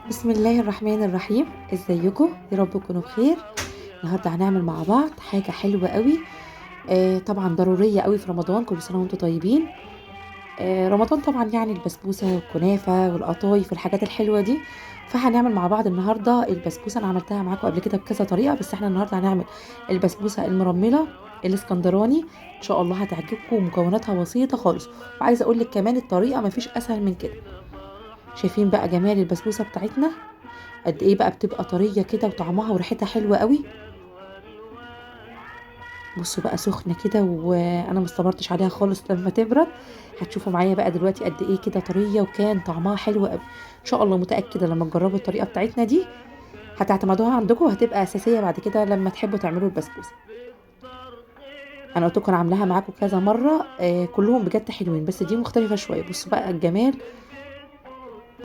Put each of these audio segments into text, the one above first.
بسم الله الرحمن الرحيم. ازيكم؟ يا رب تكونوا بخير. النهارده هنعمل مع بعض حاجه حلوه قوي. طبعا ضروريه قوي في رمضان. كل سنه وانتم طيبين. رمضان طبعا يعني البسبوسه والكنافه والقطايف والحاجات الحلوه دي. فهنعمل مع بعض النهارده البسبوسه. انا عملتها معاكم قبل كده بكذا طريقه، بس احنا النهارده هنعمل البسبوسه المرمله الاسكندراني. ان شاء الله هتعجبكم، مكوناتها بسيطه خالص. وعايزه اقول لك كمان الطريقه مفيش اسهل من كده. شايفين بقى جمال البسبوسه بتاعتنا قد ايه بقى؟ بتبقى طريه كده وطعمها وريحتها حلوه قوي. بصوا بقى سخنه كده، وانا ما استبرتش عليها خالص لما تبرد. هتشوفوا معايا بقى دلوقتي قد ايه كده طريه، وكان طعمها حلو قوي. ان شاء الله متاكده لما تجربوا الطريقه بتاعتنا دي هتعتمدوها عندكم، وهتبقى اساسيه بعد كده لما تحبوا تعملوا البسبوسه. انا قلت لكم انا عاملاها معاكم كذا مره، كلهم بجد حلوين، بس دي مختلفه شويه. بصوا بقى الجمال.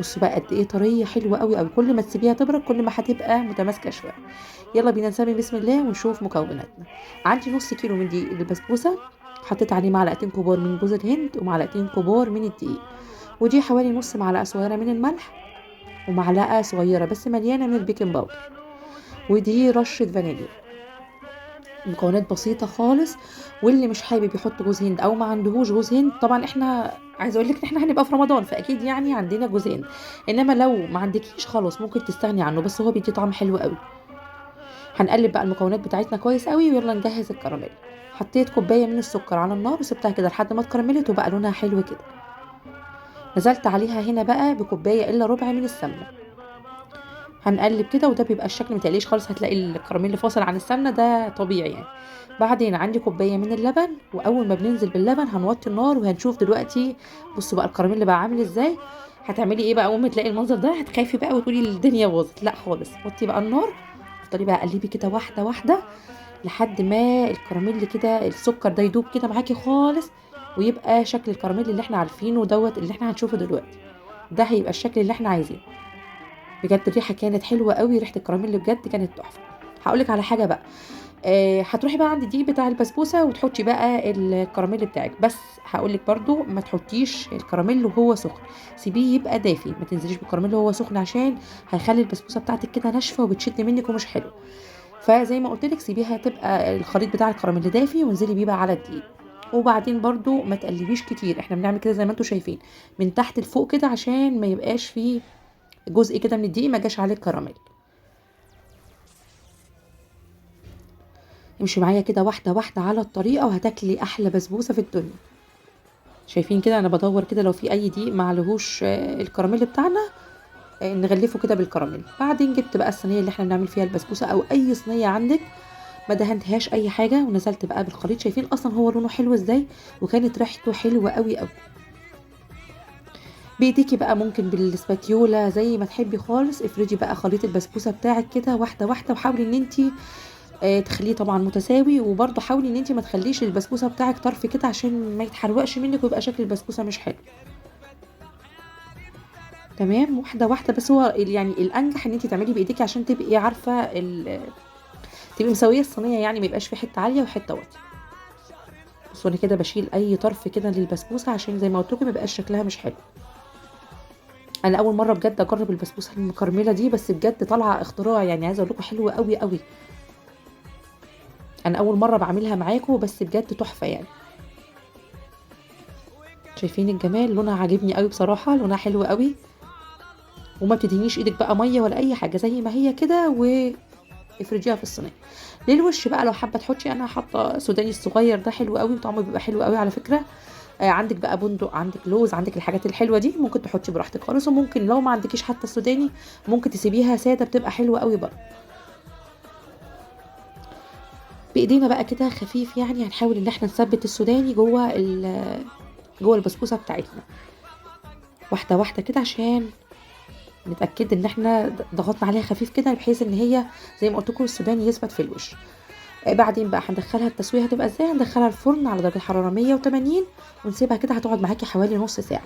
بصوا بقى قد ايه طريه حلوه قوي قوي. كل ما تسيبيها تبرد كل ما هتبقى متماسكه شويه. يلا بينا نسمي بسم الله ونشوف مكوناتنا. عندي نص كيلو من دقيق البسبوسه. حطيت عليه معلقتين كبار من جوز الهند ومعلقتين كبار من الدقيق. ودي حوالي نص معلقه صغيره من الملح، ومعلقه صغيره بس مليانه من البيكنج باودر. ودي رشه فانيليا. مكونات بسيطه خالص. واللي مش حابب يحط جوز هند او ما عندهوش جوز هند، طبعا احنا عايزه اقول لك ان احنا هنبقى في رمضان فاكيد يعني عندنا جوز هند. انما لو ما عندكيش خلاص ممكن تستغني عنه، بس هو بيدي طعم حلو قوي. هنقلب بقى المكونات بتاعتنا كويس قوي، ويلا نجهز الكراميل. حطيت كوبايه من السكر على النار وسبتها كده لحد ما اتكرملت وبقى لونها حلو كده. نزلت عليها هنا بقى بكوبايه الا ربع من السمنه. هنقلب كده، وده بيبقى الشكل متقليش خالص، هتلاقي الكراميل فاصل عن السمنه، ده طبيعي يعني. بعدين عندي كوبايه من اللبن، واول ما بننزل باللبن هنوطي النار وهنشوف دلوقتي. بصوا بقى الكراميل اللي بقى عامل ازاي. هتعملي ايه بقى اول ما تلاقي المنظر ده؟ هتخافي بقى وتقولي الدنيا باظت. لا خالص، وطي بقى النار. افضلي بقى قلبي كده واحده واحده لحد ما الكراميل كده السكر ده يدوب كده معاكي خالص، ويبقى شكل الكراميل اللي احنا عارفينه دوت اللي احنا هنشوفه دلوقتي. ده هيبقى الشكل اللي احنا عايزينه. بجد الريحه كانت حلوه قوي، ريحه الكراميل اللي بجد كانت تحفه. هقولك على حاجه بقى. هتروحي بقى عند الدقيق بتاع البسبوسه وتحطي بقى الكراميل بتاعك، بس هقولك برضو ما تحطيش الكراميل وهو سخن. سيبيه يبقى دافي، ما تنزليش بالكراميل وهو سخن، عشان هيخلي البسبوسه بتاعتك كده ناشفه وبتشد منك ومش حلو. فزي ما قلت لك سيبيها تبقى الخليط بتاع الكراميل دافي، وانزلي بيه بقى على الدقيق. وبعدين برضو ما تقلبيش كتير، احنا بنعمل كده زي ما انتم شايفين من تحت لفوق كده، عشان ما يبقاش فيه جزء كده من الدقيق ما جاش عليه الكراميل. امشي معايا كده واحده واحده على الطريقه، وهتاكلي احلى بسبوسه في الدنيا. شايفين كده انا بدور كده لو في اي دقيق ما عليهوش الكراميل بتاعنا، نغلفه كده بالكراميل. بعدين جبت بقى الصينيه اللي احنا بنعمل فيها البسبوسه او اي صينيه عندك، ما دهنتهاش اي حاجه، ونزلت بقى بالخليط. شايفين اصلا هو لونه حلو ازاي، وكانت ريحته حلوه قوي قوي. بايديكي بقى ممكن بالسباتيولا زي ما تحبي خالص، افردي بقى خليط البسبوسه بتاعك كده واحده واحده، وحاولي ان انتي تخليه طبعا متساوي. وبرضه حاولي ان انتي ما تخليش البسبوسه بتاعك طرف كده، عشان ما يتحرقش منك ويبقى شكل البسبوسه مش حلو. تمام، واحده واحده. بس هو يعني الانجح ان انتي تعملي بايديكي، عشان تبقي عارفه تبقي مسويه الصينيه، يعني ما يبقاش في حته عاليه وحته واطيه. بصوا انا كده بشيل اي طرف كده للبسبوسه، عشان زي ما قلت لكم ما يبقاش شكلها مش حلو. انا اول مره بجد اجرب البسبوسه المكرمله دي، بس بجد طالعه اختراع، يعني عايزه اقول لكم حلوه قوي قوي. انا اول مره بعملها معاكم، بس بجد تحفه يعني. شايفين الجمال؟ لونها عاجبني قوي بصراحه، لونها حلو قوي. وما بتدهنيش ايدك بقى ميه ولا اي حاجه، زي ما هي كده وافرجيها في الصينيه. للوش بقى لو حابه تحطي، انا حاطه سوداني الصغير ده حلو قوي، وطعمه بيبقى حلو قوي على فكره. عندك بقى بندق، عندك لوز، عندك الحاجات الحلوه دي ممكن تحطي براحتك خالص. وممكن لو ما عندكيش حتى السوداني ممكن تسيبيها ساده، بتبقى حلوه قوي برضه. بايدينا بقى كده خفيف، يعني هنحاول ان احنا نثبت السوداني جوه البسبوسه بتاعتنا واحده واحده كده، عشان نتاكد ان احنا ضغطنا عليها خفيف كده، بحيث ان هي زي ما قلت لكم السوداني يثبت في الوش. بعدين بقى هندخلها التسويه، هتبقى ازاي؟ هندخلها الفرن على درجه حراره 180، ونسيبها كده هتقعد معاكي حوالي نص ساعه.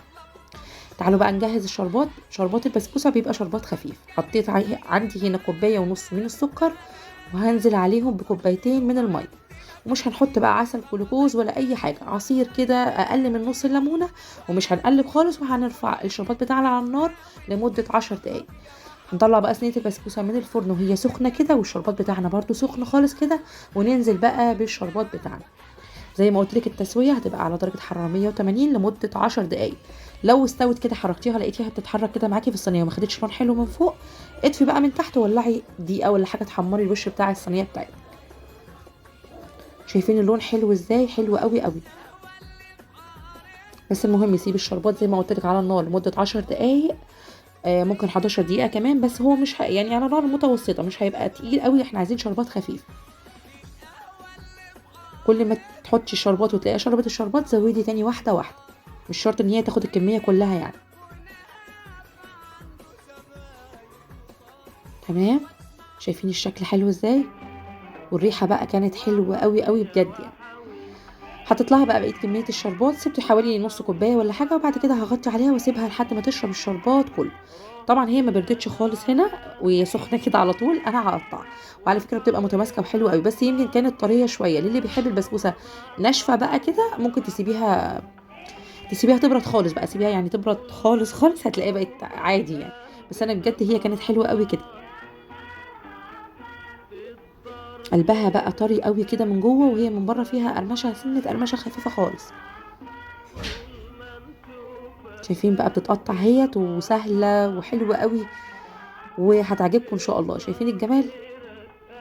تعالوا بقى نجهز الشربات. شربات البسبوسه بيبقى شربات خفيف. حطيت عندي هنا كوبايه ونص من السكر، وهنزل عليهم بكوبايتين من الميه. ومش هنحط بقى عسل جلوكوز ولا اي حاجه، عصير كده اقل من نص الليمونه. ومش هنقلب خالص، وهنرفع الشربات بتاعنا على النار لمده 10 دقايق. هنطلع بقى صينيه البسبوسه من الفرن وهي سخنه كده، والشربات بتاعنا برده سخن خالص كده، وننزل بقى بالشربات بتاعنا. زي ما قلت لك التسويه هتبقى على درجه حراره 180 لمده 10 دقائق. لو استوت كده حركتيها لقيتيها بتتحرك كده معاكي في الصينيه وما خدتش لون حلو من فوق، اطفي بقى من تحت وولعي دقيقه ولا حاجه تحمري الوش بتاع الصينيه بتاعتك. شايفين اللون حلو ازاي؟ حلو قوي قوي. بس المهم يسيب الشربات زي ما قلت لك على النار لمده 10 دقائق، ممكن 11 دقيقه كمان، بس هو مش يعني على نار متوسطه، مش هيبقى تقيل قوي، احنا عايزين شربات خفيف. كل ما تحطي الشربات وتلاقيها شربت الشربات زودي تاني واحده واحده، مش شرط ان هي تاخد الكميه كلها يعني. تمام. شايفين الشكل حلو ازاي؟ والريحه بقى كانت حلوه قوي قوي بجد يعني. هتطلعها بقى بقيه كميه الشربات، سبت حوالي نص كوبايه ولا حاجه، وبعد كده هغطي عليها واسيبها لحد ما تشرب الشربات كله. طبعا هي ما بردتش خالص هنا، وهي سخنه كده على طول انا هقطعها. وعلى فكره بتبقى متماسكه وحلوه قوي، بس يمكن كانت طريه شويه. للي بيحب البسبوسه ناشفه بقى كده ممكن تسيبيها تبرد خالص بقى، سيبيها يعني تبرد خالص خالص، هتلاقيها بقت عادي يعني. بس انا بجد هي كانت حلوه قوي كده. قلبها بقى طري قوي كده من جوه، وهي من بره فيها قرمشه، سنه قرمشه خفيفه خالص. شايفين بقى بتتقطع هيت وسهله وحلوه قوي، وهتعجبكم ان شاء الله. شايفين الجمال؟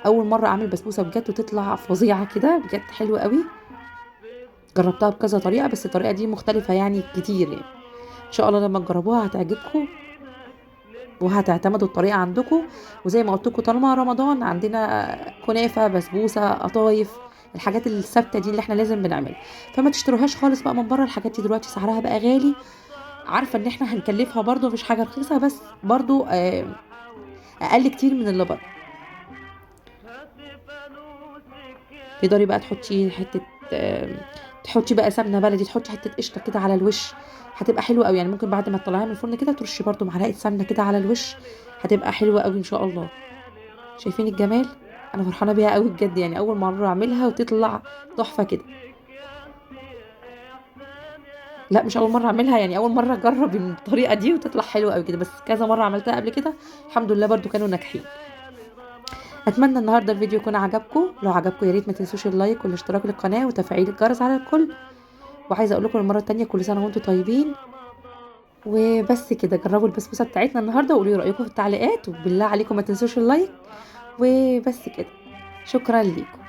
اول مره اعمل بسبوسه بجد وتطلع فظيعه كده بجد، حلوه قوي. جربتها بكذا طريقه بس الطريقه دي مختلفه يعني كتير يعني. ان شاء الله لما تجربوها هتعجبكم وهتعتمدوا الطريقه عندكم. وزي ما قلت لكم طالما رمضان عندنا كنافه، بسبوسه، قطايف، الحاجات الثابته دي اللي احنا لازم بنعملها. فما تشتروهاش خالص بقى من بره، الحاجات دي دلوقتي سعرها بقى غالي. عارفه ان احنا هنكلفها برضو، مش حاجه رخيصه، بس برضو اقل كتير من اللي بره. تقدري بقى تحطي حته تحطي بقى سمنه بلدي، تحطي حته قشطه كده على الوش، هتبقى حلوه قوي يعني. ممكن بعد ما تطلعيها من الفرن كده ترشي برضو معلقه سمنه كده على الوش، هتبقى حلوه قوي ان شاء الله. شايفين الجمال؟ انا فرحانه بيها قوي بجد يعني، اول مره اعملها وتطلع تحفه كده. لا مش اول مره اعملها يعني، اول مره اجرب الطريقه دي وتطلع حلوه قوي كده، بس كذا مره عملتها قبل كده الحمد لله برضو كانوا ناجحين. اتمنى النهارده الفيديو يكون عجبكم. لو عجبكم يا ريت ما تنسوش اللايك والاشتراك للقناه وتفعيل الجرس على الكل. وعايزه اقول لكم المره التانية كل سنه وانتم طيبين. وبس كده، جربوا البسبوسه بتاعتنا النهارده وقولوا لي رايكم في التعليقات، وبالله عليكم ما تنسوش اللايك. وبس كده، شكرا ليكم.